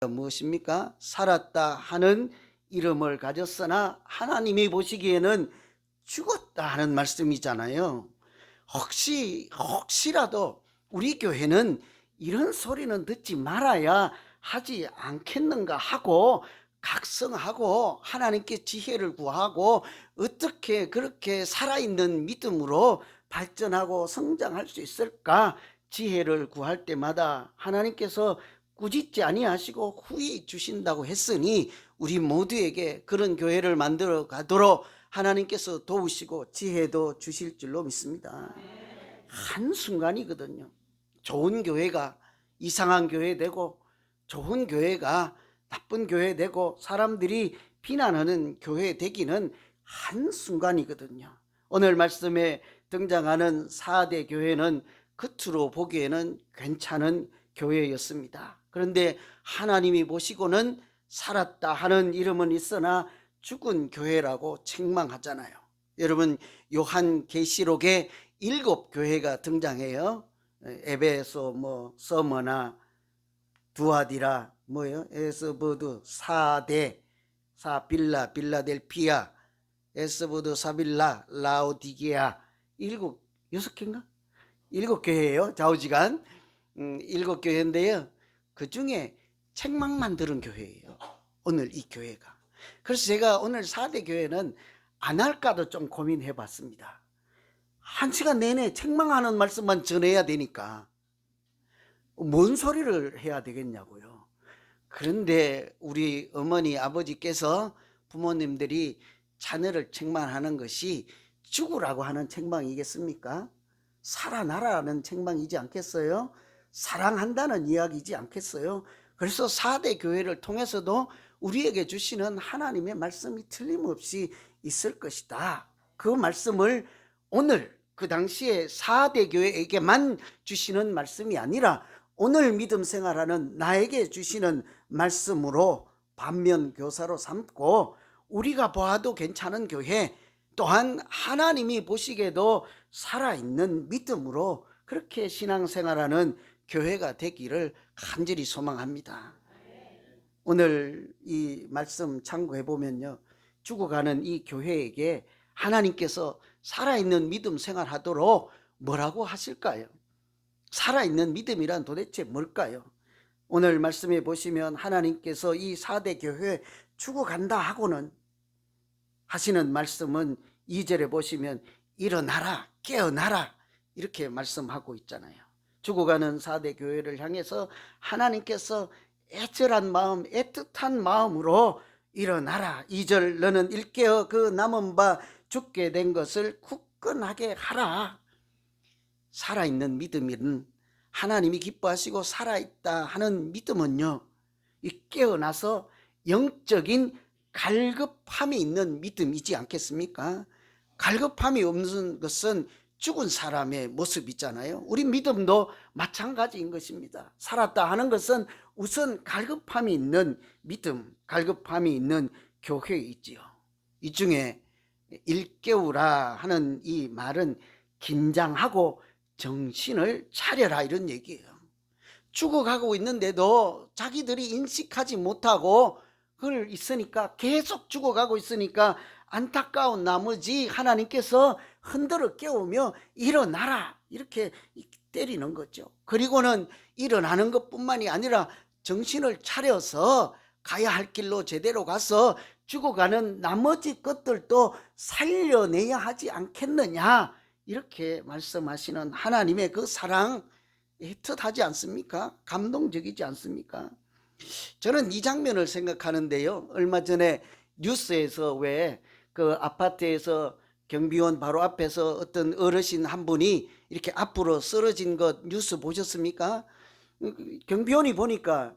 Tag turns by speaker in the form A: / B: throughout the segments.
A: 무엇입니까? 살았다 하는 이름을 가졌으나 하나님이 보시기에는 죽었다 하는 말씀이잖아요. 혹시라도 우리 교회는 이런 소리는 듣지 말아야 하지 않겠는가 하고 각성하고 하나님께 지혜를 구하고 어떻게 그렇게 살아있는 믿음으로 발전하고 성장할 수 있을까 지혜를 구할 때마다 하나님께서 꾸짖지 아니하시고 후히 주신다고 했으니 우리 모두에게 그런 교회를 만들어 가도록 하나님께서 도우시고 지혜도 주실 줄로 믿습니다. 한순간이거든요. 좋은 교회가 이상한 교회 되고 좋은 교회가 나쁜 교회 되고 사람들이 비난하는 교회 되기는 한순간이거든요. 오늘 말씀에 등장하는 4대 교회는 겉으로 보기에는 괜찮은 교회였습니다. 그런데 하나님이 보시고는 살았다 하는 이름은 있으나 죽은 교회라고 책망하잖아요. 여러분 요한계시록에 7교회가 등장해요. 에베소 서머나 두아디라 에스보드 사데 사빌라 빌라델피아 에스보드 사빌라 라오디게아 6개인가? 7교회예요. 좌우지간 7교회인데요. 그 중에 책망만 들은 교회예요. 오늘 이 교회가. 그래서 제가 오늘 4대 교회는 안 할까도 좀 고민해 봤습니다. 1시간 내내 책망하는 말씀만 전해야 되니까 뭔 소리를 해야 되겠냐고요. 그런데 우리 어머니 아버지께서 부모님들이 자녀를 책망하는 것이 죽으라고 하는 책망이겠습니까? 살아나라는 책망이지 않겠어요? 사랑한다는 이야기이지 않겠어요? 그래서 4대 교회를 통해서도 우리에게 주시는 하나님의 말씀이 틀림없이 있을 것이다. 그 말씀을 오늘 그 당시에 4대 교회에게만 주시는 말씀이 아니라 오늘 믿음 생활하는 나에게 주시는 말씀으로 반면교사로 삼고 우리가 보아도 괜찮은 교회 또한 하나님이 보시기에도 살아있는 믿음으로 그렇게 신앙생활하는 교회가 되기를 간절히 소망합니다. 오늘 이 말씀 참고해 보면요, 죽어가는 이 교회에게 하나님께서 살아있는 믿음 생활하도록 뭐라고 하실까요? 살아있는 믿음이란 도대체 뭘까요? 오늘 말씀에 보시면 하나님께서 이 4대 교회 죽어간다 하고는 하시는 말씀은 2절에 보시면 일어나라 깨어나라 이렇게 말씀하고 있잖아요. 죽어가는 4대 교회를 향해서 하나님께서 애절한 마음 애틋한 마음으로 일어나라. 2절 너는 일깨어 그 남은 바 죽게 된 것을 굳건하게 하라. 살아있는 믿음은 하나님이 기뻐하시고 살아있다 하는 믿음은요, 이 깨어나서 영적인 갈급함이 있는 믿음이지 않겠습니까? 갈급함이 없는 것은 죽은 사람의 모습이잖아요. 우리 믿음도 마찬가지인 것입니다. 살았다 하는 것은 우선 갈급함이 있는 믿음, 갈급함이 있는 교회이지요. 이 중에 일깨우라 하는 이 말은 긴장하고 정신을 차려라 이런 얘기예요. 죽어가고 있는데도 자기들이 인식하지 못하고 그걸 있으니까 계속 죽어가고 있으니까 안타까운 나머지 하나님께서 흔들어 깨우며 일어나라 이렇게 때리는 거죠. 그리고는 일어나는 것뿐만이 아니라 정신을 차려서 가야 할 길로 제대로 가서 죽어가는 나머지 것들도 살려내야 하지 않겠느냐 이렇게 말씀하시는 하나님의 그 사랑 애틋하지 않습니까? 감동적이지 않습니까? 저는 이 장면을 생각하는데요. 얼마 전에 뉴스에서 왜 그 아파트에서 경비원 바로 앞에서 어떤 어르신 한 분이 이렇게 앞으로 쓰러진 것 뉴스 보셨습니까? 경비원이 보니까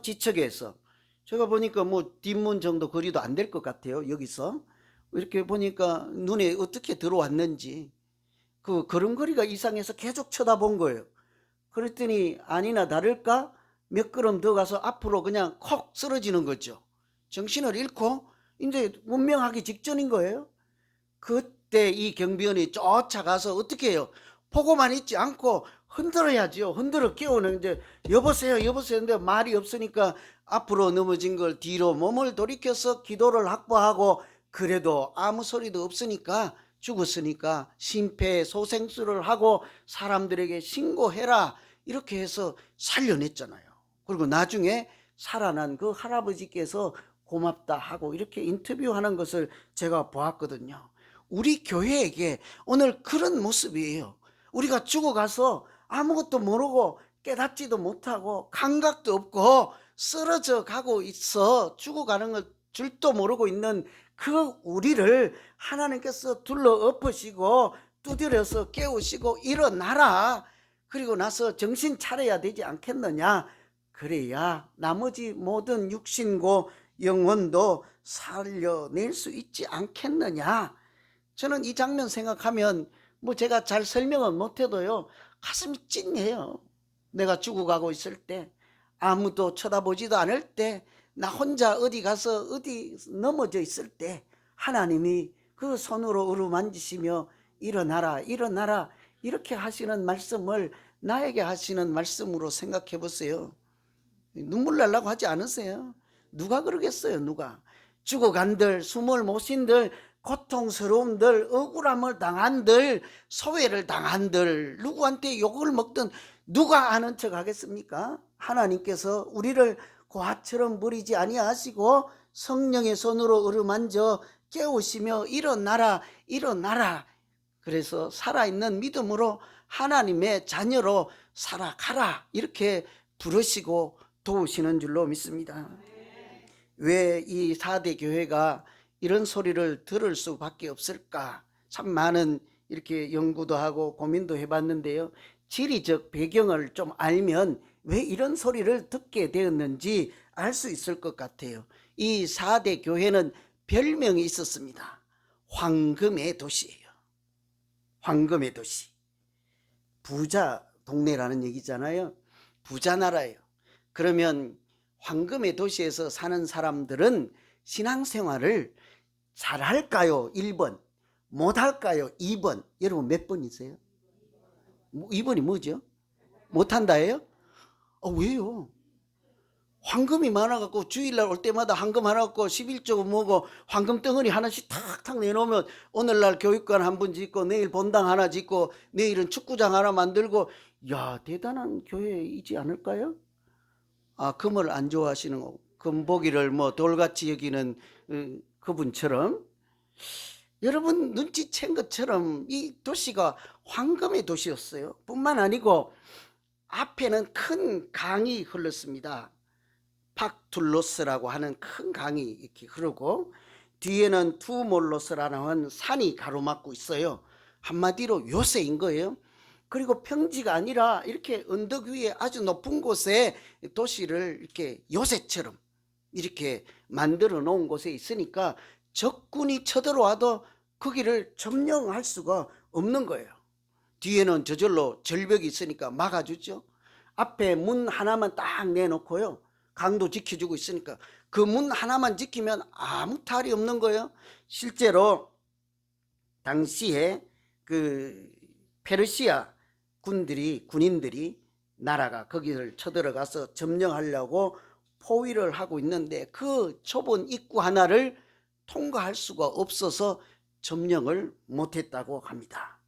A: 지척에서 제가 보니까 뒷문 정도 거리도 안 될 것 같아요. 여기서 이렇게 보니까 눈에 어떻게 들어왔는지 그 걸음걸이가 이상해서 계속 쳐다본 거예요. 그랬더니 아니나 다를까 몇 걸음 더 가서 앞으로 그냥 콕 쓰러지는 거죠. 정신을 잃고 이제 운명하기 직전인 거예요. 그때 이 경비원이 쫓아가서 어떻게 해요? 보고만 있지 않고 흔들어야죠. 흔들어 깨우는, 이제 여보세요 여보세요 근데 말이 없으니까 앞으로 넘어진 걸 뒤로 몸을 돌이켜서 기도를 확보하고, 그래도 아무 소리도 없으니까, 죽었으니까 심폐소생술을 하고 사람들에게 신고해라 이렇게 해서 살려냈잖아요. 그리고 나중에 살아난 그 할아버지께서 고맙다 하고 이렇게 인터뷰하는 것을 제가 보았거든요. 우리 교회에게 오늘 그런 모습이에요. 우리가 죽어가서 아무것도 모르고 깨닫지도 못하고 감각도 없고 쓰러져 가고 있어 죽어가는 것 줄도 모르고 있는 그 우리를 하나님께서 둘러 엎으시고 두드려서 깨우시고 일어나라, 그리고 나서 정신 차려야 되지 않겠느냐. 그래야 나머지 모든 육신고 영혼도 살려낼 수 있지 않겠느냐. 저는 이 장면 생각하면 뭐 제가 잘 설명은 못해도요, 가슴이 찡해요. 내가 죽어가고 있을 때, 아무도 쳐다보지도 않을 때, 나 혼자 어디 가서 어디 넘어져 있을 때 하나님이 그 손으로 어루만지시며 일어나라 일어나라 이렇게 하시는 말씀을 나에게 하시는 말씀으로 생각해 보세요. 눈물 날라고 하지 않으세요? 누가 그러겠어요? 누가? 죽어간들, 숨을 못 쉰들, 고통스러움들, 억울함을 당한들, 소외를 당한들, 누구한테 욕을 먹든 누가 아는 척 하겠습니까? 하나님께서 우리를 고아처럼 버리지 아니하시고 성령의 손으로 어루만져 깨우시며 일어나라 일어나라. 그래서 살아있는 믿음으로 하나님의 자녀로 살아가라 이렇게 부르시고 도우시는 줄로 믿습니다. 왜 이 4대 교회가 이런 소리를 들을 수밖에 없을까? 참 많은 이렇게 연구도 하고 고민도 해봤는데요. 지리적 배경을 좀 알면 왜 이런 소리를 듣게 되었는지 알 수 있을 것 같아요. 이 4대 교회는 별명이 있었습니다. 황금의 도시예요. 황금의 도시. 부자 동네라는 얘기잖아요. 부자 나라예요. 그러면 황금의 도시에서 사는 사람들은 신앙생활을 잘할까요? 1번. 못할까요? 2번. 여러분 몇 번이세요? 2번이 뭐죠? 못한다예요? 왜요? 황금이 많아갖고 주일날 올 때마다 황금 하나 갖고 11조고 뭐고 황금 덩어리 하나씩 탁탁 내놓으면 오늘날 교육관 한 번 짓고 내일 본당 하나 짓고 내일은 축구장 하나 만들고, 야, 대단한 교회이지 않을까요? 금을 안 좋아하시는 거, 금보기를 뭐 돌같이 여기는 그분처럼, 여러분 눈치챈 것처럼 이 도시가 황금의 도시였어요. 뿐만 아니고 앞에는 큰 강이 흘렀습니다. 팍툴로스라고 하는 큰 강이 이렇게 흐르고, 뒤에는 투몰로스라는 산이 가로막고 있어요. 한마디로 요새인 거예요. 그리고 평지가 아니라 이렇게 언덕 위에 아주 높은 곳에 도시를 이렇게 요새처럼 이렇게 만들어 놓은 곳에 있으니까 적군이 쳐들어와도 거기를 점령할 수가 없는 거예요. 뒤에는 저절로 절벽이 있으니까 막아주죠. 앞에 문 하나만 딱 내놓고요, 강도 지켜주고 있으니까 그 문 하나만 지키면 아무 탈이 없는 거예요. 실제로 당시에 그 페르시아 군인들이 나라가 거기를 쳐들어가서 점령하려고 포위를 하고 있는데 그 좁은 입구 하나를 통과할 수가 없어서 점령을 못했다고 합니다.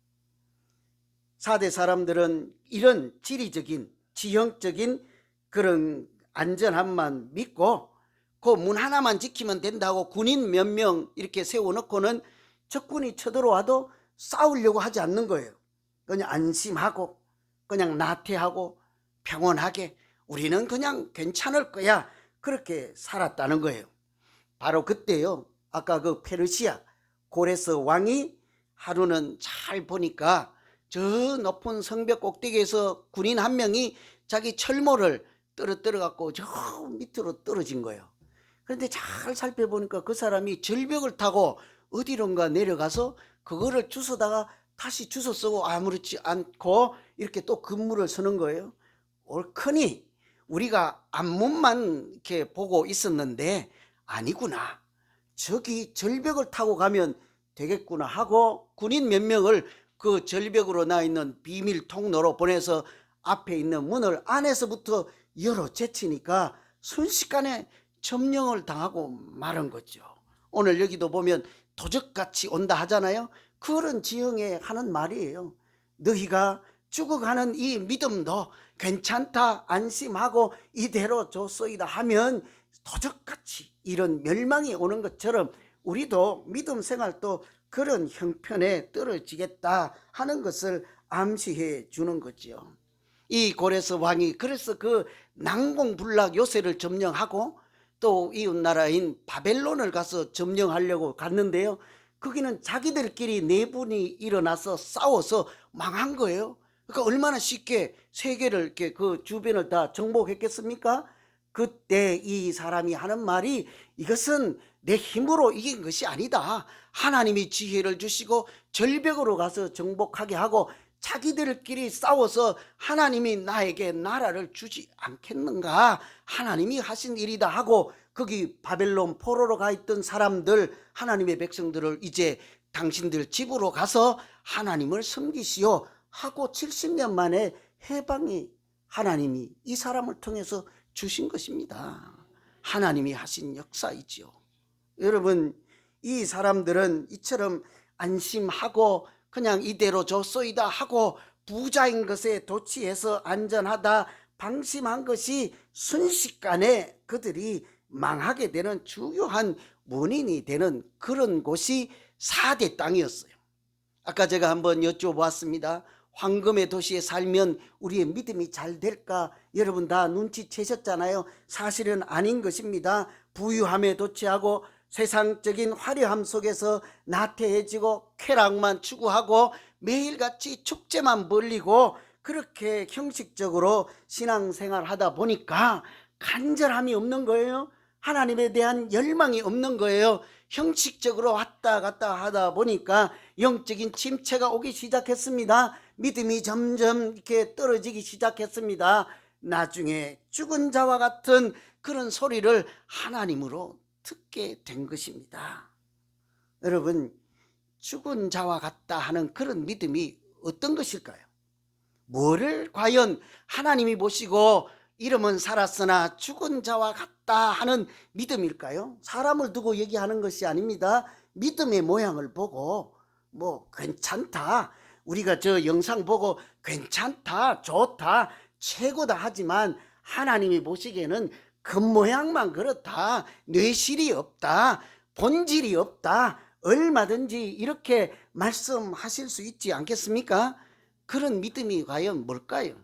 A: 4대 사람들은 이런 지리적인 지형적인 그런 안전함만 믿고 그 문 하나만 지키면 된다고 군인 몇 명 이렇게 세워놓고는 적군이 쳐들어와도 싸우려고 하지 않는 거예요. 그냥 안심하고 그냥 나태하고 평온하게 우리는 그냥 괜찮을 거야, 그렇게 살았다는 거예요. 바로 그때요, 아까 그 페르시아 고레스 왕이 하루는 잘 보니까 저 높은 성벽 꼭대기에서 군인 한 명이 자기 철모를 떨어뜨려 갖고 저 밑으로 떨어진 거예요. 그런데 잘 살펴보니까 그 사람이 절벽을 타고 어디론가 내려가서 그거를 주워다가 다시 주워 쓰고 아무렇지 않고 이렇게 또 근무를 서는 거예요. 옳거니 우리가 앞문만 이렇게 보고 있었는데 아니구나, 저기 절벽을 타고 가면 되겠구나 하고 군인 몇 명을 그 절벽으로 나 있는 비밀 통로로 보내서 앞에 있는 문을 안에서부터 열어 제치니까 순식간에 점령을 당하고 마른 거죠. 오늘 여기도 보면 도적같이 온다 하잖아요. 그런 지형에 하는 말이에요. 너희가 죽어가는 이 믿음도 괜찮다 안심하고 이대로 줬소이다 하면 도적같이 이런 멸망이 오는 것처럼 우리도 믿음 생활도 그런 형편에 떨어지겠다 하는 것을 암시해 주는 거지요. 이 고레스 왕이 그래서 그 난공불락 요새를 점령하고 또 이웃나라인 바벨론을 가서 점령하려고 갔는데요. 거기는 자기들끼리 내분이 일어나서 싸워서 망한 거예요. 그러니까 얼마나 쉽게 세계를 이렇게 그 주변을 다 정복했겠습니까? 그때 이 사람이 하는 말이 이것은 내 힘으로 이긴 것이 아니다. 하나님이 지혜를 주시고 절벽으로 가서 정복하게 하고 자기들끼리 싸워서 하나님이 나에게 나라를 주지 않겠는가? 하나님이 하신 일이다 하고 거기 바벨론 포로로 가 있던 사람들, 하나님의 백성들을 이제 당신들 집으로 가서 하나님을 섬기시오 하고 70년 만에 해방이 하나님이 이 사람을 통해서 주신 것입니다. 하나님이 하신 역사이지요. 여러분, 이 사람들은 이처럼 안심하고 그냥 이대로 줬소이다 하고 부자인 것에 도취해서 안전하다 방심한 것이 순식간에 그들이 망하게 되는 중요한 원인이 되는 그런 곳이 4대 땅이었어요. 아까 제가 한번 여쭤보았습니다. 황금의 도시에 살면 우리의 믿음이 잘 될까? 여러분 다 눈치채셨잖아요. 사실은 아닌 것입니다. 부유함에 도취하고 세상적인 화려함 속에서 나태해지고 쾌락만 추구하고 매일같이 축제만 벌리고 그렇게 형식적으로 신앙생활 하다 보니까 간절함이 없는 거예요. 하나님에 대한 열망이 없는 거예요. 형식적으로 왔다 갔다 하다 보니까 영적인 침체가 오기 시작했습니다. 믿음이 점점 이렇게 떨어지기 시작했습니다. 나중에 죽은 자와 같은 그런 소리를 하나님으로 듣게 된 것입니다. 여러분, 죽은 자와 같다 하는 그런 믿음이 어떤 것일까요? 뭐를 과연 하나님이 보시고 이름은 살았으나 죽은 자와 같다 하는 믿음일까요? 사람을 두고 얘기하는 것이 아닙니다. 믿음의 모양을 보고 뭐 괜찮다, 우리가 저 영상 보고 괜찮다, 좋다, 최고다 하지만 하나님이 보시기에는 겉모양만 그렇다, 뇌실이 없다, 본질이 없다, 얼마든지 이렇게 말씀하실 수 있지 않겠습니까? 그런 믿음이 과연 뭘까요?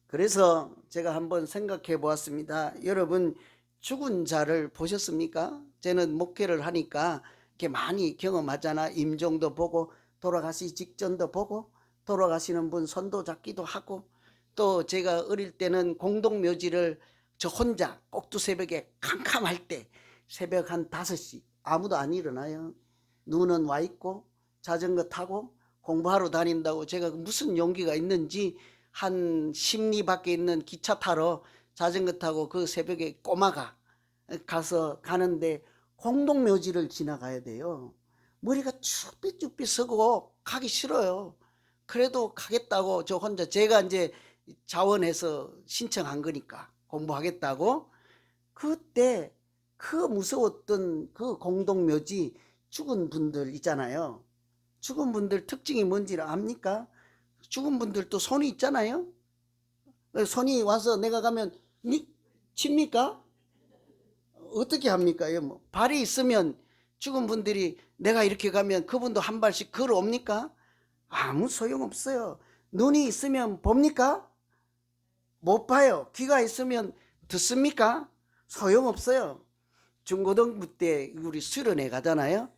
A: 그래서 제가 한번 생각해 보았습니다. 여러분, 죽은 자를 보셨습니까? 저는 목회를 하니까 이렇게 많이 경험하잖아. 임종도 보고 돌아가시기 직전도 보고 돌아가시는 분 손도 잡기도 하고, 또 제가 어릴 때는 공동묘지를 저 혼자 꼭두새벽에 캄캄할 때 새벽 한 5시 아무도 안 일어나요. 눈은 와 있고 자전거 타고 공부하러 다닌다고 제가 무슨 용기가 있는지 한 10리 밖에 있는 기차 타러 자전거 타고 그 새벽에 꼬마가 가서 가는데 공동묘지를 지나가야 돼요. 머리가 쭈삣쭈삣 서고 가기 싫어요. 그래도 가겠다고 저 혼자, 제가 이제 자원해서 신청한 거니까 공부하겠다고. 그때 그 무서웠던 그 공동묘지 죽은 분들 있잖아요. 죽은 분들 특징이 뭔지를 압니까? 죽은 분들도 손이 있잖아요. 손이 와서 내가 가면 칩니까? 어떻게 합니까? 뭐 발이 있으면 죽은 분들이 내가 이렇게 가면 그분도 한 발씩 걸어옵니까? 아무 소용없어요. 눈이 있으면 봅니까? 못 봐요. 귀가 있으면 듣습니까? 소용없어요. 중고등부 때 우리 수련회 가잖아요.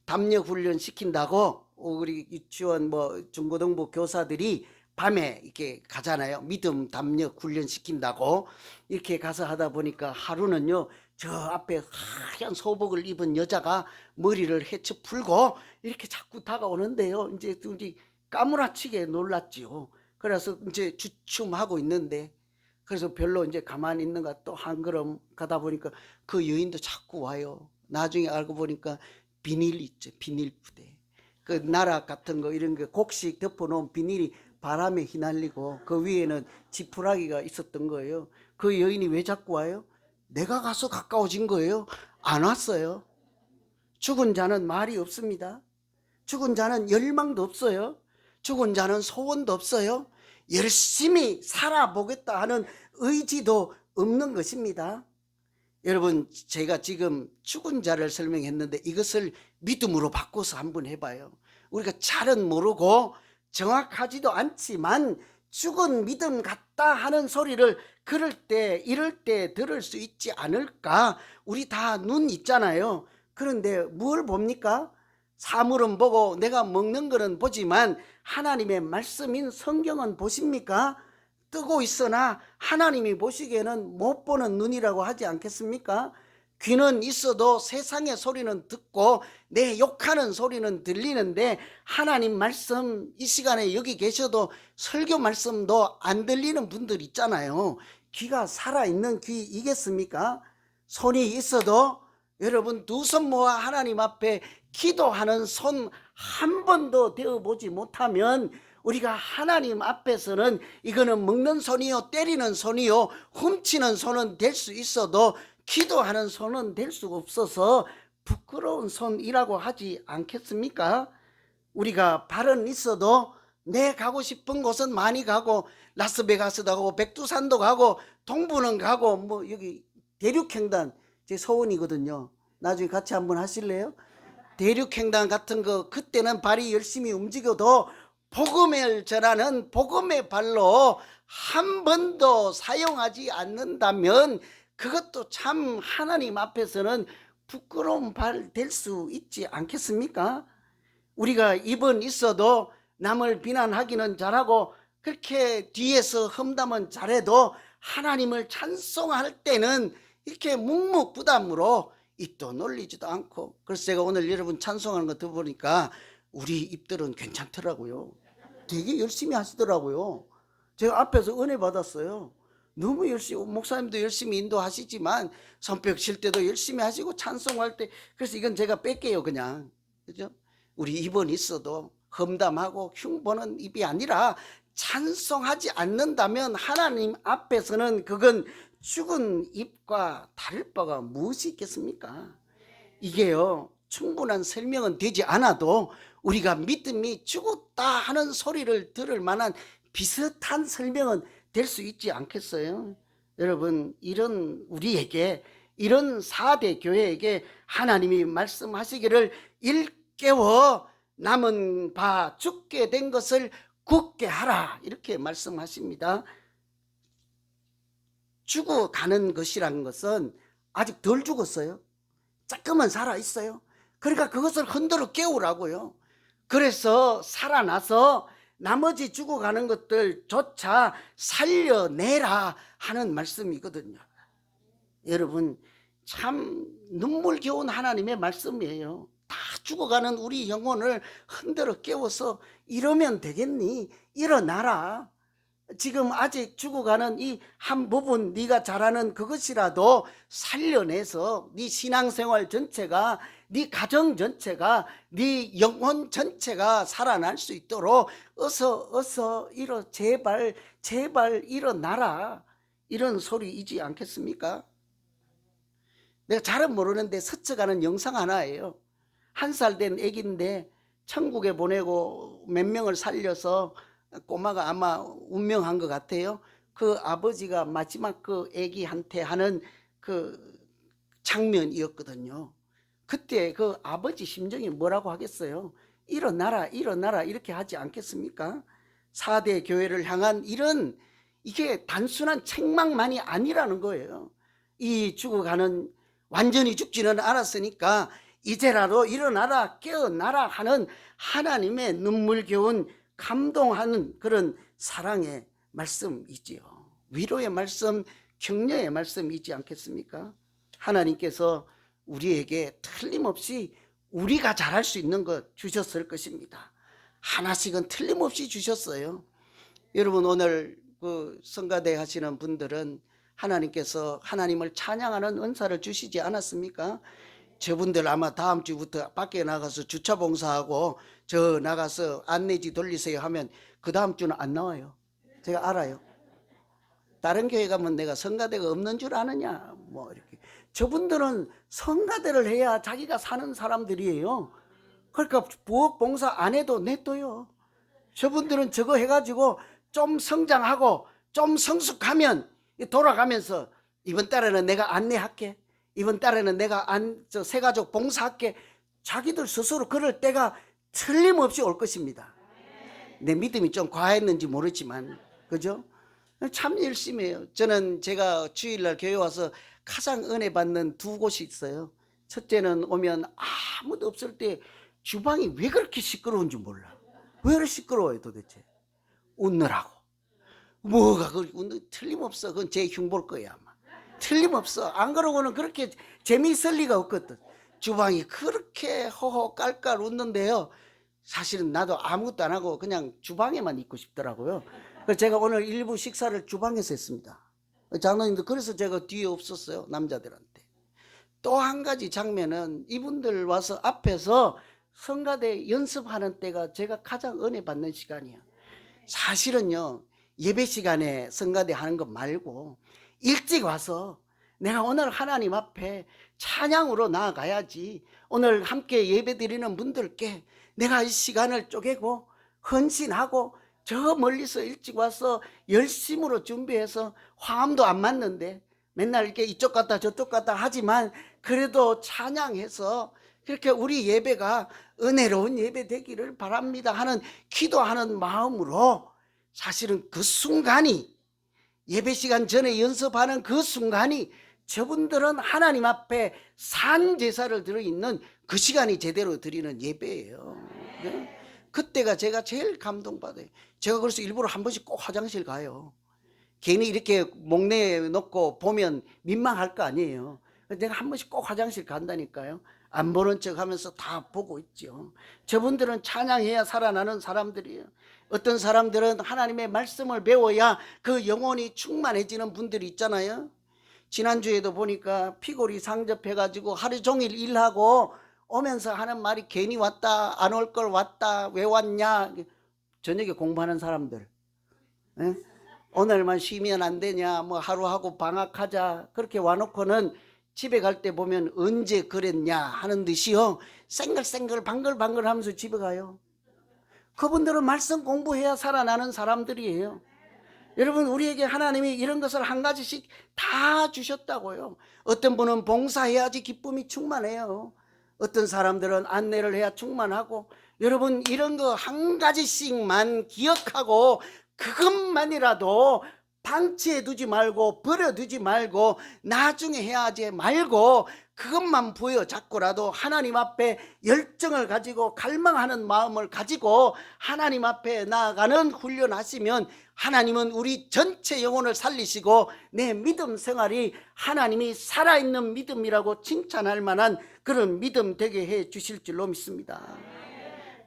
A: 담력 훈련 시킨다고 우리 유치원 뭐 중고등부 교사들이 밤에 이렇게 가잖아요. 믿음 담력 훈련 시킨다고 이렇게 가서 하다 보니까 하루는요, 저 앞에 하얀 소복을 입은 여자가 머리를 헤쳐 풀고 이렇게 자꾸 다가오는데요. 이제 우리 까무라치게 놀랐지요. 그래서 이제 주춤하고 있는데, 그래서 별로 이제 가만히 있는가 또 한 걸음 가다 보니까 그 여인도 자꾸 와요. 나중에 알고 보니까 비닐 있죠, 비닐 부대. 그 나락 같은 거 이런 거 곡식 덮어놓은 비닐이 바람에 휘날리고 그 위에는 지푸라기가 있었던 거예요. 그 여인이 왜 자꾸 와요? 내가 가서 가까워진 거예요. 안 왔어요. 죽은 자는 말이 없습니다. 죽은 자는 열망도 없어요. 죽은 자는 소원도 없어요. 열심히 살아보겠다 하는 의지도 없는 것입니다. 여러분, 제가 지금 죽은 자를 설명했는데 이것을 믿음으로 바꿔서 한번 해봐요. 우리가 잘은 모르고 정확하지도 않지만 죽은 믿음 같다 하는 소리를 그럴 때 이럴 때 들을 수 있지 않을까? 우리 다 눈 있잖아요. 그런데 뭘 봅니까? 사물은 보고 내가 먹는 거는 보지만 하나님의 말씀인 성경은 보십니까? 뜨고 있으나 하나님이 보시기에는 못 보는 눈이라고 하지 않겠습니까? 귀는 있어도 세상의 소리는 듣고 내 욕하는 소리는 들리는데 하나님 말씀 이 시간에 여기 계셔도 설교 말씀도 안 들리는 분들 있잖아요. 귀가 살아있는 귀이겠습니까? 손이 있어도 여러분 두 손 모아 하나님 앞에 기도하는 손 한 번도 대어보지 못하면 우리가 하나님 앞에서는 이거는 먹는 손이요 때리는 손이요 훔치는 손은 될 수 있어도 기도하는 손은 될 수 없어서 부끄러운 손이라고 하지 않겠습니까? 우리가 발은 있어도 내 가고 싶은 곳은 많이 가고 라스베가스도 가고 백두산도 가고 동부는 가고 뭐 여기 대륙횡단 제 소원이거든요. 나중에 같이 한번 하실래요? 대륙횡단 같은 거 그때는 발이 열심히 움직여도 복음을 전하는 복음의 발로 한 번도 사용하지 않는다면 그것도 참 하나님 앞에서는 부끄러운 발 될 수 있지 않겠습니까? 우리가 입은 있어도 남을 비난하기는 잘하고 그렇게 뒤에서 험담은 잘해도 하나님을 찬송할 때는 이렇게 묵묵부담으로 입도 놀리지도 않고. 그래서 제가 오늘 여러분 찬송하는 거 들어보니까 우리 입들은 괜찮더라고요. 되게 열심히 하시더라고요. 제가 앞에서 은혜 받았어요. 너무 열심히, 목사님도 열심히 인도하시지만 손뼉 칠 때도 열심히 하시고 찬송할 때. 그래서 이건 제가 뺄게요 그냥. 그죠? 우리 입은 있어도 험담하고 흉보는 입이 아니라 찬송하지 않는다면 하나님 앞에서는 그건 죽은 입과 다를 바가 무엇이 있겠습니까? 이게요 충분한 설명은 되지 않아도 우리가 믿음이 죽었다 하는 소리를 들을 만한 비슷한 설명은 될 수 있지 않겠어요? 여러분, 이런 우리에게, 이런 4대 교회에게 하나님이 말씀하시기를 일깨워 남은 바 죽게 된 것을 굳게 하라 이렇게 말씀하십니다. 죽어가는 것이라는 것은 아직 덜 죽었어요. 조금은 살아있어요. 그러니까 그것을 흔들어 깨우라고요. 그래서 살아나서 나머지 죽어가는 것들조차 살려내라 하는 말씀이거든요. 여러분, 참 눈물겨운 하나님의 말씀이에요. 다 죽어가는 우리 영혼을 흔들어 깨워서 이러면 되겠니? 일어나라. 지금 아직 죽어가는 이 한 부분 네가 잘하는 그것이라도 살려내서 네 신앙생활 전체가 네 가정 전체가 네 영혼 전체가 살아날 수 있도록 어서 제발 일어나라 이런 소리이지 않겠습니까? 내가 잘은 모르는데 스쳐가는 영상 하나예요. 1살 된 애기인데 천국에 보내고 몇 명을 살려서 꼬마가 아마 운명한 것 같아요. 그 아버지가 마지막 그 애기한테 하는 그 장면이었거든요. 그때 그 아버지 심정이 뭐라고 하겠어요? 일어나라 이렇게 하지 않겠습니까? 4대 교회를 향한 이런 이게 단순한 책망만이 아니라는 거예요. 이 죽어가는 완전히 죽지는 않았으니까 이제라도 일어나라 깨어나라 하는 하나님의 눈물겨운 감동하는 그런 사랑의 말씀이지요. 위로의 말씀, 격려의 말씀이지 않겠습니까? 하나님께서 우리에게 틀림없이 우리가 잘할 수 있는 것 주셨을 것입니다. 하나씩은 틀림없이 주셨어요. 여러분 오늘 그 성가대 하시는 분들은 하나님께서 하나님을 찬양하는 은사를 주시지 않았습니까? 저분들 아마 다음 주부터 밖에 나가서 주차 봉사하고 저 나가서 안내지 돌리세요 하면 그 다음 주는 안 나와요. 제가 알아요. 다른 교회 가면 내가 성가대가 없는 줄 아느냐 뭐 이렇게. 저분들은 성가대를 해야 자기가 사는 사람들이에요. 그러니까 부엌 봉사 안 해도 냅둬요. 저분들은 저거 해가지고 좀 성장하고 좀 성숙하면 돌아가면서 이번 달에는 내가 안내할게, 이번 달에는 내가 새가족 봉사할게, 자기들 스스로 그럴 때가 틀림없이 올 것입니다. 내 믿음이 좀 과했는지 모르지만 그죠? 참 열심히 해요. 저는 제가 주일날 교회 와서 가장 은혜 받는 두 곳이 있어요. 첫째는 오면 아무도 없을 때 주방이 왜 그렇게 시끄러운지 몰라. 왜 그렇게 시끄러워요 도대체? 웃느라고. 뭐가 틀림없어. 그건 제 흉볼 거야 아마. 틀림없어. 안 그러고는 그렇게 재미있을 리가 없거든. 주방이 그렇게 허허 깔깔 웃는데요, 사실은 나도 아무것도 안 하고 그냥 주방에만 있고 싶더라고요. 그래서 제가 오늘 일부 식사를 주방에서 했습니다. 장로님도 그래서 제가 뒤에 없었어요, 남자들한테. 또 한 가지 장면은 이분들 와서 앞에서 성가대 연습하는 때가 제가 가장 은혜 받는 시간이에요. 사실은요, 예배 시간에 성가대 하는 것 말고 일찍 와서 내가 오늘 하나님 앞에 찬양으로 나아가야지, 오늘 함께 예배 드리는 분들께 내가 이 시간을 쪼개고 헌신하고 저 멀리서 일찍 와서 열심으로 준비해서 화음도 안 맞는데 맨날 이렇게 이쪽 갔다 저쪽 갔다 하지만 그래도 찬양해서 그렇게 우리 예배가 은혜로운 예배 되기를 바랍니다 하는 기도하는 마음으로, 사실은 그 순간이, 예배 시간 전에 연습하는 그 순간이 저분들은 하나님 앞에 산 제사를 들어있는 그 시간이 제대로 드리는 예배예요. 네? 그때가 제가 제일 감동받아요. 제가 그래서 일부러 한 번씩 꼭 화장실 가요. 괜히 이렇게 목내에 놓고 보면 민망할 거 아니에요. 내가 한 번씩 꼭 화장실 간다니까요. 안 보는 척 하면서 다 보고 있죠. 저분들은 찬양해야 살아나는 사람들이에요. 어떤 사람들은 하나님의 말씀을 배워야 그 영혼이 충만해지는 분들이 있잖아요. 지난주에도 보니까 피골이 상접해가지고 하루 종일 일하고 오면서 하는 말이 괜히 왔다, 안 올 걸 왔다, 왜 왔냐. 저녁에 공부하는 사람들, 에? 오늘만 쉬면 안 되냐, 뭐 하루하고 방학하자, 그렇게 와놓고는 집에 갈 때 보면 언제 그랬냐 하는 듯이요, 생글생글 방글방글 하면서 집에 가요. 그분들은 말씀 공부해야 살아나는 사람들이에요. 여러분, 우리에게 하나님이 이런 것을 한 가지씩 다 주셨다고요. 어떤 분은 봉사해야지 기쁨이 충만해요. 어떤 사람들은 안내를 해야 충만하고. 여러분, 이런 거 한 가지씩만 기억하고 그것만이라도 방치해 두지 말고 버려두지 말고 나중에 해야지 말고 그것만 부여잡고라도 하나님 앞에 열정을 가지고 갈망하는 마음을 가지고 하나님 앞에 나아가는 훈련하시면 하나님은 우리 전체 영혼을 살리시고 내 믿음 생활이 하나님이 살아있는 믿음이라고 칭찬할 만한 그런 믿음 되게 해 주실 줄로 믿습니다.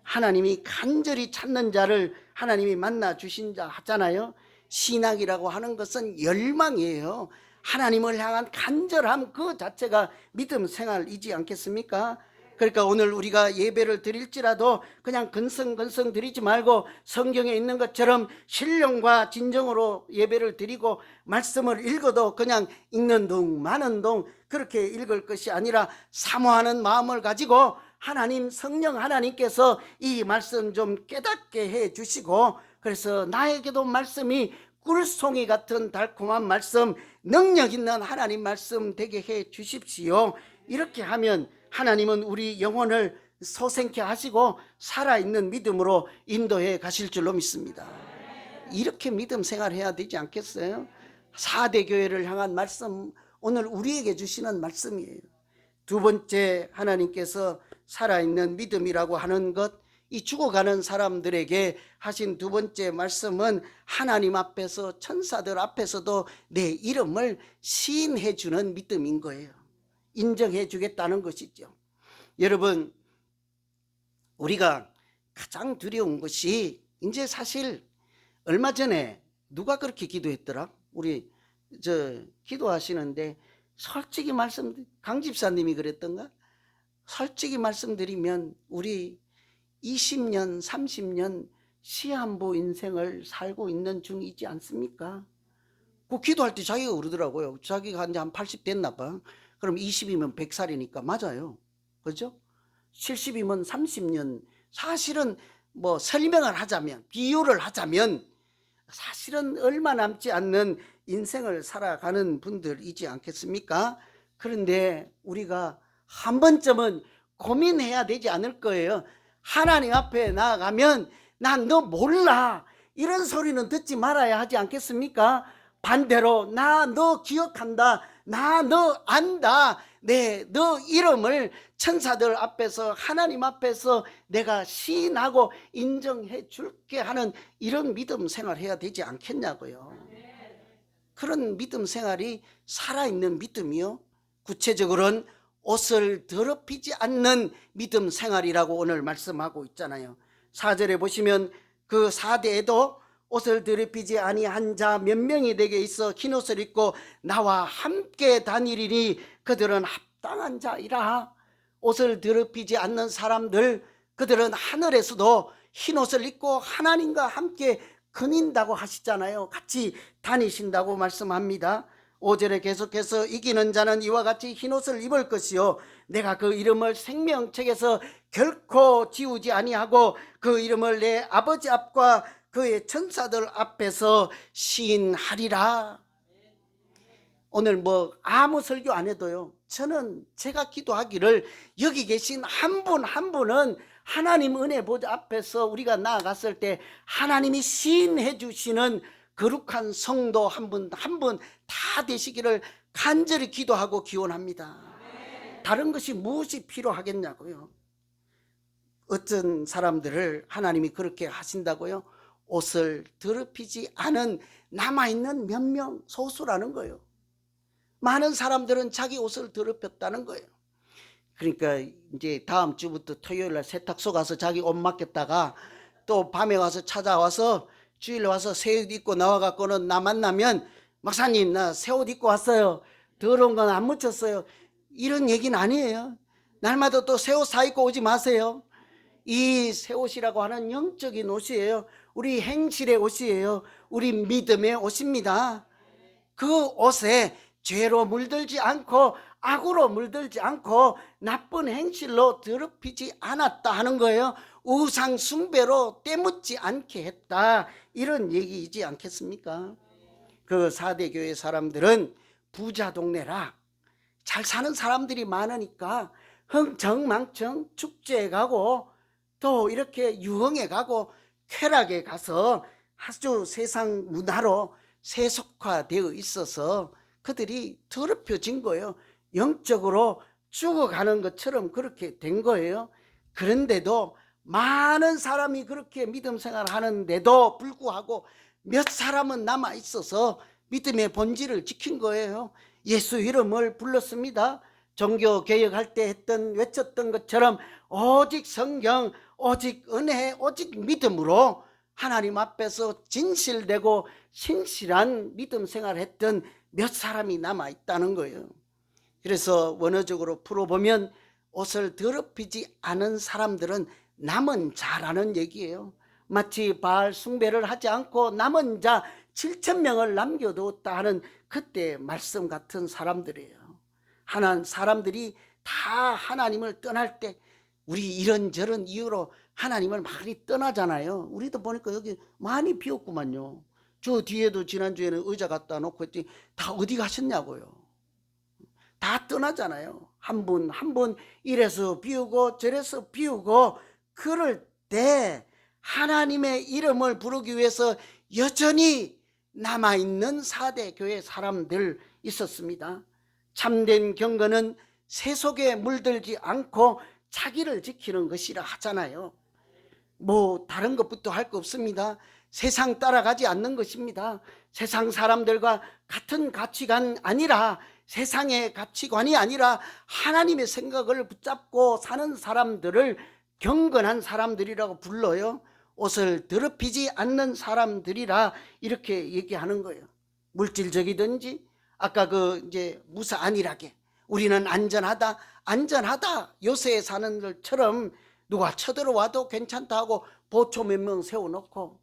A: 하나님이 간절히 찾는 자를 하나님이 만나 주신 자 하잖아요. 신앙이라고 하는 것은 열망이에요. 하나님을 향한 간절함 그 자체가 믿음 생활이지 않겠습니까? 그러니까 오늘 우리가 예배를 드릴지라도 그냥 근성근성 드리지 말고 성경에 있는 것처럼 신령과 진정으로 예배를 드리고, 말씀을 읽어도 그냥 읽는 둥 마는 둥 그렇게 읽을 것이 아니라 사모하는 마음을 가지고 하나님, 성령 하나님께서 이 말씀 좀 깨닫게 해 주시고, 그래서 나에게도 말씀이 꿀송이 같은 달콤한 말씀, 능력 있는 하나님 말씀 되게 해 주십시오. 이렇게 하면 하나님은 우리 영혼을 소생케 하시고 살아있는 믿음으로 인도해 가실 줄로 믿습니다. 이렇게 믿음 생활해야 되지 않겠어요? 4대 교회를 향한 말씀, 오늘 우리에게 주시는 말씀이에요. 두 번째, 하나님께서 살아있는 믿음이라고 하는 것, 이 죽어가는 사람들에게 하신 두 번째 말씀은 하나님 앞에서, 천사들 앞에서도 내 이름을 시인해 주는 믿음인 거예요. 인정해 주겠다는 것이죠. 여러분, 우리가 가장 두려운 것이, 이제 사실 얼마 전에 누가 그렇게 기도했더라? 우리 기도하시는데 솔직히 말씀, 강 집사님이 그랬던가? 솔직히 말씀드리면 우리 20년, 30년 시한부 인생을 살고 있는 중이지 않습니까? 그 기도할 때 자기가 그러더라고요. 자기가 이제 한 80 됐나 봐. 그럼 20이면 100살이니까 맞아요. 그죠? 70이면 30년. 사실은 뭐 설명을 하자면, 비유를 하자면 사실은 얼마 남지 않는 인생을 살아가는 분들이지 않겠습니까? 그런데 우리가 한 번쯤은 고민해야 되지 않을 거예요. 하나님 앞에 나아가면 난 너 몰라, 이런 소리는 듣지 말아야 하지 않겠습니까? 반대로 나 너 기억한다, 나 너 안다, 너 이름을 천사들 앞에서 하나님 앞에서 내가 시인하고 인정해 줄게 하는 이런 믿음 생활해야 되지 않겠냐고요. 그런 믿음 생활이 살아있는 믿음이요, 구체적으로는 옷을 더럽히지 않는 믿음 생활이라고 오늘 말씀하고 있잖아요. 4절에 보시면 그 4대에도 옷을 더럽히지 아니한 자 몇 명이 내게 있어 흰 옷을 입고 나와 함께 다니리니 그들은 합당한 자이라. 옷을 더럽히지 않는 사람들, 그들은 하늘에서도 흰 옷을 입고 하나님과 함께 거닌다고 하시잖아요. 같이 다니신다고 말씀합니다. 5절에 계속해서 이기는 자는 이와 같이 흰 옷을 입을 것이요 내가 그 이름을 생명책에서 결코 지우지 아니하고 그 이름을 내 아버지 앞과 그의 천사들 앞에서 시인하리라. 오늘 뭐 아무 설교 안 해도요, 저는 제가 기도하기를 여기 계신 한 분 한 분은 하나님 은혜 보좌 앞에서 우리가 나아갔을 때 하나님이 시인해 주시는 거룩한 성도 한 분 한 분 다 되시기를 간절히 기도하고 기원합니다. 다른 것이 무엇이 필요하겠냐고요. 어떤 사람들을 하나님이 그렇게 하신다고요? 옷을 더럽히지 않은 남아있는 몇 명, 소수라는 거예요. 많은 사람들은 자기 옷을 더럽혔다는 거예요. 그러니까 이제 다음 주부터 토요일 날 세탁소 가서 자기 옷 맡겼다가 또 밤에 와서 찾아와서 주일에 와서 새 옷 입고 나와갖고는 나 만나면 목사님 나 새 옷 입고 왔어요, 더러운 건 안 묻혔어요, 이런 얘기는 아니에요. 날마다 또 새 옷 사 입고 오지 마세요. 이 새 옷이라고 하는 영적인 옷이에요. 우리 행실의 옷이에요. 우리 믿음의 옷입니다. 그 옷에 죄로 물들지 않고 악으로 물들지 않고 나쁜 행실로 더럽히지 않았다 하는 거예요. 우상 숭배로 때묻지 않게 했다, 이런 얘기이지 않겠습니까? 그 4대 교회 사람들은 부자 동네라 잘 사는 사람들이 많으니까 흥청망청 축제에 가고 또 이렇게 유흥에 가고 쾌락에 가서 아주 세상 문화로 세속화되어 있어서 그들이 더럽혀진 거예요. 영적으로 죽어가는 것처럼 그렇게 된 거예요. 그런데도 많은 사람이 그렇게 믿음 생활을 하는데도 불구하고 몇 사람은 남아 있어서 믿음의 본질을 지킨 거예요. 예수 이름을 불렀습니다. 종교 개혁할 때 외쳤던 것처럼 오직 성경, 오직 은혜, 오직 믿음으로 하나님 앞에서 진실되고 신실한 믿음 생활을 했던 몇 사람이 남아 있다는 거예요. 그래서 원어적으로 풀어보면 옷을 더럽히지 않은 사람들은 남은 자라는 얘기예요. 마치 바알 숭배를 하지 않고 남은 자 7,000명을 남겨두었다 하는 그때 말씀 같은 사람들이에요. 사람들이 다 하나님을 떠날 때 우리 이런저런 이유로 하나님을 많이 떠나잖아요. 우리도 보니까 여기 많이 비었구만요. 저 뒤에도 지난주에는 의자 갖다 놓고 했더니 다 어디 가셨냐고요. 다 떠나잖아요. 한 분 한 분 이래서 비우고 저래서 비우고. 그럴 때 하나님의 이름을 부르기 위해서 여전히 남아있는 4대 교회 사람들 있었습니다. 참된 경건은 세속에 물들지 않고 자기를 지키는 것이라 하잖아요. 뭐 다른 것부터 할 거 없습니다. 세상 따라가지 않는 것입니다. 세상 사람들과 같은 가치관 아니라, 세상의 가치관이 아니라 하나님의 생각을 붙잡고 사는 사람들을 경건한 사람들이라고 불러요. 옷을 더럽히지 않는 사람들이라 이렇게 얘기하는 거예요. 물질적이든지 아까 이제 무사 안일하게 우리는 안전하다, 안전하다. 요새에 사는 것처럼 누가 쳐들어와도 괜찮다 하고 보초 몇 명 세워놓고,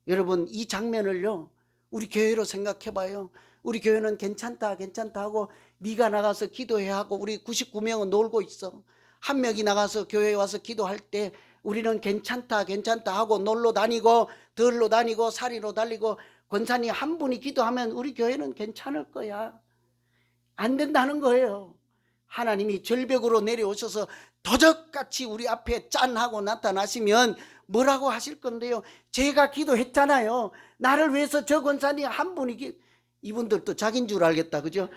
A: 여러분 이 장면을요 우리 교회로 생각해봐요. 우리 교회는 괜찮다 괜찮다 하고 네가 나가서 기도해야 하고 우리 99명은 놀고 있어. 한 명이 나가서 교회에 와서 기도할 때 우리는 괜찮다 괜찮다 하고 놀러 다니고 들러 다니고 사리로 달리고, 권사님 한 분이 기도하면 우리 교회는 괜찮을 거야. 안 된다는 거예요. 하나님이 절벽으로 내려오셔서 도적같이 우리 앞에 짠하고 나타나시면 뭐라고 하실 건데요? 제가 기도했잖아요. 나를 위해서 저 권사님 한 분이 이분들도 자기인 줄 알겠다, 그죠?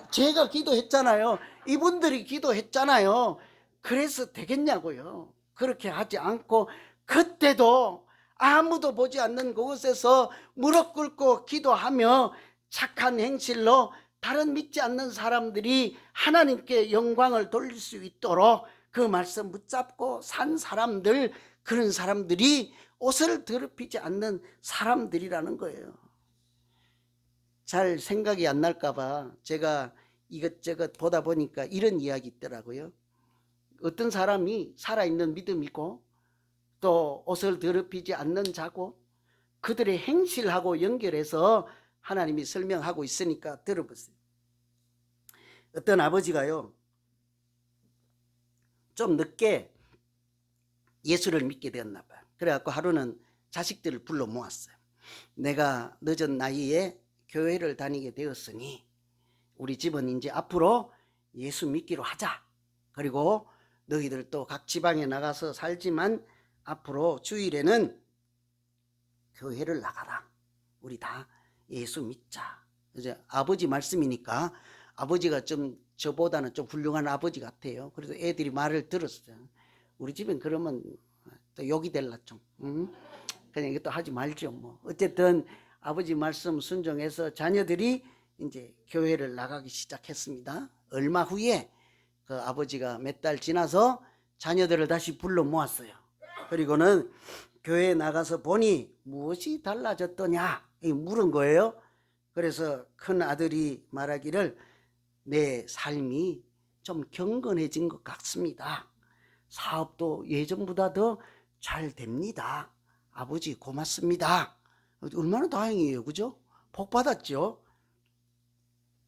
A: 제가 기도했잖아요. 이분들이 기도했잖아요. 그래서 되겠냐고요. 그렇게 하지 않고 그때도 아무도 보지 않는 그곳에서 무릎 꿇고 기도하며 착한 행실로 다른 믿지 않는 사람들이 하나님께 영광을 돌릴 수 있도록 그 말씀 붙잡고 산 사람들, 그런 사람들이 옷을 더럽히지 않는 사람들이라는 거예요. 잘 생각이 안 날까 봐 제가 이것저것 보다 보니까 이런 이야기 있더라고요. 어떤 사람이 살아있는 믿음이고 또 옷을 더럽히지 않는 자고 그들의 행실하고 연결해서 하나님이 설명하고 있으니까 들어보세요. 어떤 아버지가요 좀 늦게 예수를 믿게 되었나 봐요. 그래갖고 하루는 자식들을 불러 모았어요. 내가 늦은 나이에 교회를 다니게 되었으니 우리 집은 이제 앞으로 예수 믿기로 하자. 그리고 너희들도 각 지방에 나가서 살지만 앞으로 주일에는 교회를 나가라. 우리 다 예수 믿자. 이제 아버지 말씀이니까 아버지가 좀 저보다는 좀 훌륭한 아버지 같아요. 그래서 애들이 말을 들었어요. 우리 집엔 그러면 또 욕이 될라 좀. 그냥 이것도 하지 말죠. 뭐 어쨌든 아버지 말씀 순종해서 자녀들이 이제 교회를 나가기 시작했습니다. 얼마 후에 그 아버지가 몇 달 지나서 자녀들을 다시 불러 모았어요. 그리고는 교회에 나가서 보니 무엇이 달라졌더냐 물은 거예요. 그래서 큰 아들이 말하기를 내 삶이 좀 경건해진 것 같습니다. 사업도 예전보다 더 잘 됩니다. 아버지 고맙습니다. 얼마나 다행이에요, 그죠? 복 받았죠.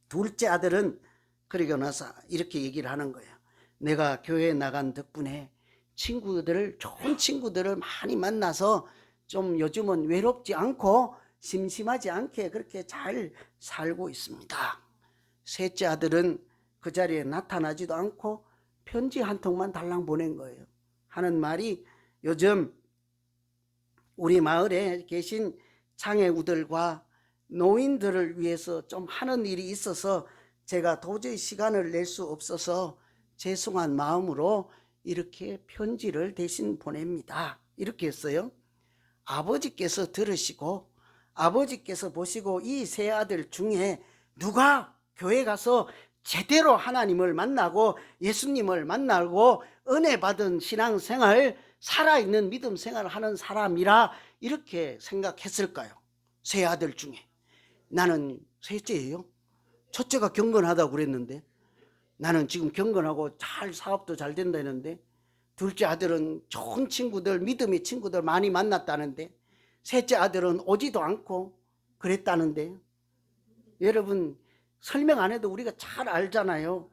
A: 둘째 아들은 그러고 나서 이렇게 얘기를 하는 거예요. 내가 교회에 나간 덕분에 친구들을, 좋은 친구들을 많이 만나서 좀 요즘은 외롭지 않고 심심하지 않게 그렇게 잘 살고 있습니다. 셋째 아들은 그 자리에 나타나지도 않고 편지 한 통만 달랑 보낸 거예요. 하는 말이 요즘 우리 마을에 계신 장애우들과 노인들을 위해서 좀 하는 일이 있어서 제가 도저히 시간을 낼 수 없어서 죄송한 마음으로 이렇게 편지를 대신 보냅니다. 이렇게 했어요. 아버지께서 들으시고 아버지께서 보시고 이 세 아들 중에 누가 교회 가서 제대로 하나님을 만나고 예수님을 만나고 은혜 받은 신앙생활, 살아있는 믿음 생활을 하는 사람이라 이렇게 생각했을까요? 세 아들 중에. 나는 셋째예요. 첫째가 경건하다고 그랬는데 나는 지금 경건하고 잘 사업도 잘 된다 했는데, 둘째 아들은 좋은 친구들, 믿음의 친구들 많이 만났다는데, 셋째 아들은 오지도 않고 그랬다는데, 여러분 설명 안 해도 우리가 잘 알잖아요.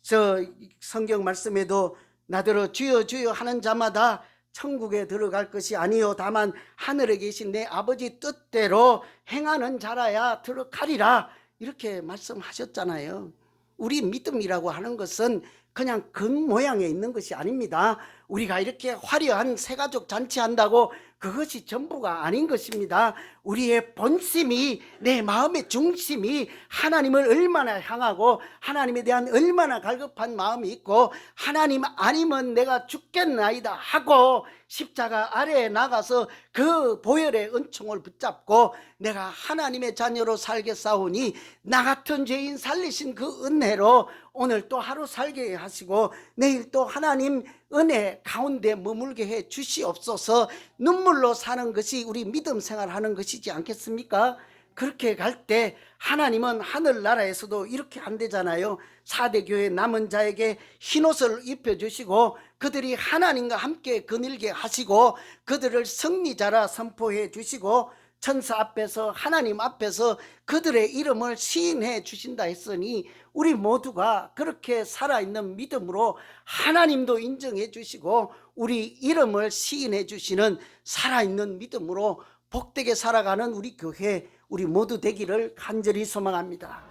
A: 저 성경 말씀에도 나더러 주여 주여 하는 자마다 천국에 들어갈 것이 아니요 다만 하늘에 계신 내 아버지 뜻대로 행하는 자라야 들어가리라, 이렇게 말씀하셨잖아요. 우리 믿음이라고 하는 것은 그냥 겉모양에 있는 것이 아닙니다. 우리가 이렇게 화려한 새가족 잔치한다고 그것이 전부가 아닌 것입니다. 우리의 본심이, 내 마음의 중심이 하나님을 얼마나 향하고 하나님에 대한 얼마나 갈급한 마음이 있고, 하나님 아니면 내가 죽겠나이다 하고 십자가 아래에 나가서 그 보혈의 은총을 붙잡고 내가 하나님의 자녀로 살겠사오니 나 같은 죄인 살리신 그 은혜로 오늘 또 하루 살게 하시고 내일 또 하나님 은혜 가운데 머물게 해 주시옵소서. 눈물로 사는 것이 우리 믿음 생활하는 것이지 않겠습니까? 그렇게 갈 때 하나님은 하늘나라에서도 이렇게 한대잖아요. 4대 교회 남은 자에게 흰옷을 입혀주시고 그들이 하나님과 함께 거닐게 하시고 그들을 승리자라 선포해 주시고 천사 앞에서 하나님 앞에서 그들의 이름을 시인해 주신다 했으니 우리 모두가 그렇게 살아있는 믿음으로 하나님도 인정해 주시고 우리 이름을 시인해 주시는 살아있는 믿음으로 복되게 살아가는 우리 교회 우리 모두 되기를 간절히 소망합니다.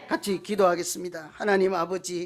A: 같이 기도하겠습니다. 하나님 아버지,